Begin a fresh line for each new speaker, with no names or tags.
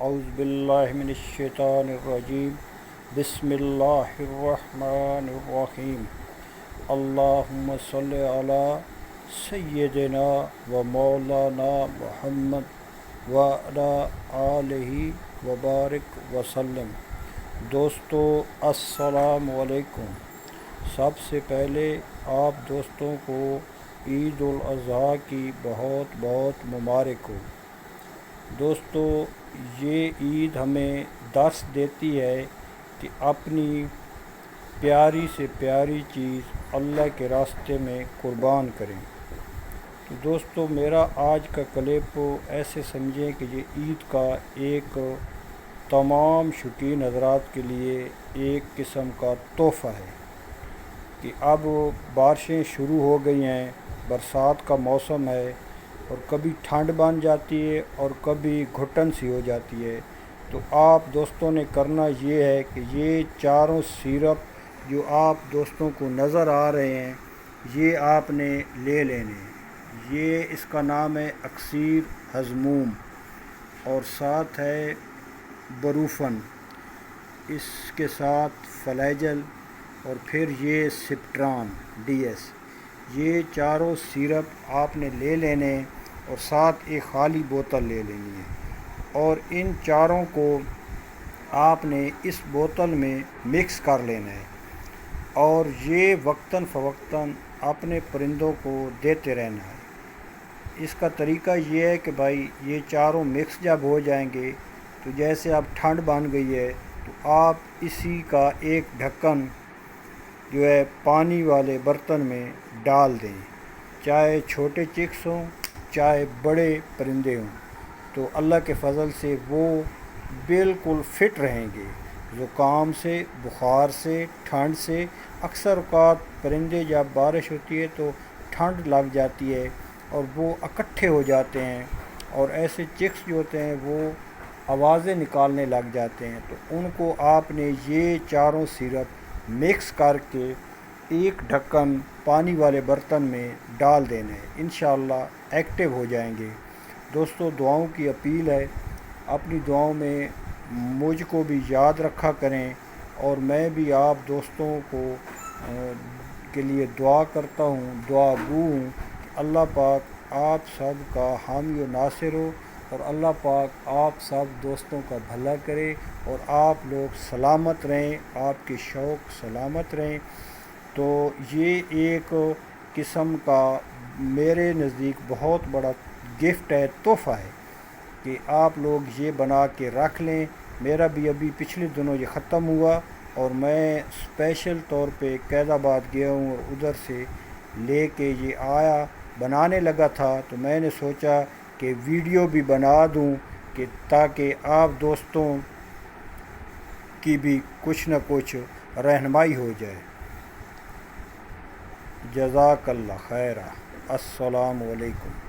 اعوذ باللہ من الشیطان الرجیم بسم اللہ الرحمن الرحیم اللہم صلی علی سیدنا و مولانا محمد وعلی آلہ مبارک وسلم۔ دوستو السلام علیکم۔ سب سے پہلے آپ دوستوں کو عید الاضحیٰ کی بہت بہت مبارک ہو۔ دوستو یہ عید ہمیں درس دیتی ہے کہ اپنی پیاری سے پیاری چیز اللہ کے راستے میں قربان کریں۔ تو دوستو میرا آج کا کلپ ایسے سمجھیں کہ یہ عید کا ایک تمام شوقین حضرات کے لیے ایک قسم کا تحفہ ہے کہ اب بارشیں شروع ہو گئی ہیں، برسات کا موسم ہے اور کبھی ٹھنڈ بن جاتی ہے اور کبھی گھٹن سی ہو جاتی ہے۔ تو آپ دوستوں نے کرنا یہ ہے کہ یہ چاروں سیرپ جو آپ دوستوں کو نظر آ رہے ہیں یہ آپ نے لے لینے ہیں۔ یہ اس کا نام ہے اکسیر ہضموم اور ساتھ ہے بروفن، اس کے ساتھ فلیجل اور پھر یہ سپٹران ڈی ایس۔ یہ چاروں سیرپ آپ نے لے لینے اور ساتھ ایک خالی بوتل لے لینی ہے اور ان چاروں کو آپ نے اس بوتل میں مکس کر لینا ہے اور یہ وقتاً فوقتاً اپنے پرندوں کو دیتے رہنا ہے۔ اس کا طریقہ یہ ہے کہ بھائی یہ چاروں مکس جب ہو جائیں گے تو جیسے اب ٹھنڈ بن گئی ہے تو آپ اسی کا ایک ڈھکن جو ہے پانی والے برتن میں ڈال دیں، چاہے چھوٹے چکس ہوں چاہے بڑے پرندے ہوں، تو اللہ کے فضل سے وہ بالکل فٹ رہیں گے۔ زکام سے، بخار سے، ٹھنڈ سے، اکثر اوقات پرندے جب بارش ہوتی ہے تو ٹھنڈ لگ جاتی ہے اور وہ اکٹھے ہو جاتے ہیں اور ایسے چکس جو ہوتے ہیں وہ آوازیں نکالنے لگ جاتے ہیں، تو ان کو آپ نے یہ چاروں سیرپ مکس کر کے ایک ڈھکن پانی والے برتن میں ڈال دینا ہے، انشاءاللہ ایکٹیو ہو جائیں گے۔ دوستو دعاؤں کی اپیل ہے، اپنی دعاؤں میں مجھ کو بھی یاد رکھا کریں اور میں بھی آپ دوستوں کو کے لیے دعا کرتا ہوں، دعا گو ہوں کہ اللہ پاک آپ سب کا حامی و ناصر ہو اور اللہ پاک آپ سب دوستوں کا بھلا کرے اور آپ لوگ سلامت رہیں، آپ کے شوق سلامت رہیں۔ تو یہ ایک قسم کا میرے نزدیک بہت بڑا گفٹ ہے، تحفہ ہے کہ آپ لوگ یہ بنا کے رکھ لیں۔ میرا بھی ابھی پچھلے دنوں یہ ختم ہوا اور میں اسپیشل طور پہ قید آباد گیا ہوں اور ادھر سے لے کے یہ آیا، بنانے لگا تھا تو میں نے سوچا کہ ویڈیو بھی بنا دوں کہ تاکہ آپ دوستوں کی بھی کچھ نہ کچھ رہنمائی ہو جائے۔ جزاک اللہ خیر۔ السلام علیکم۔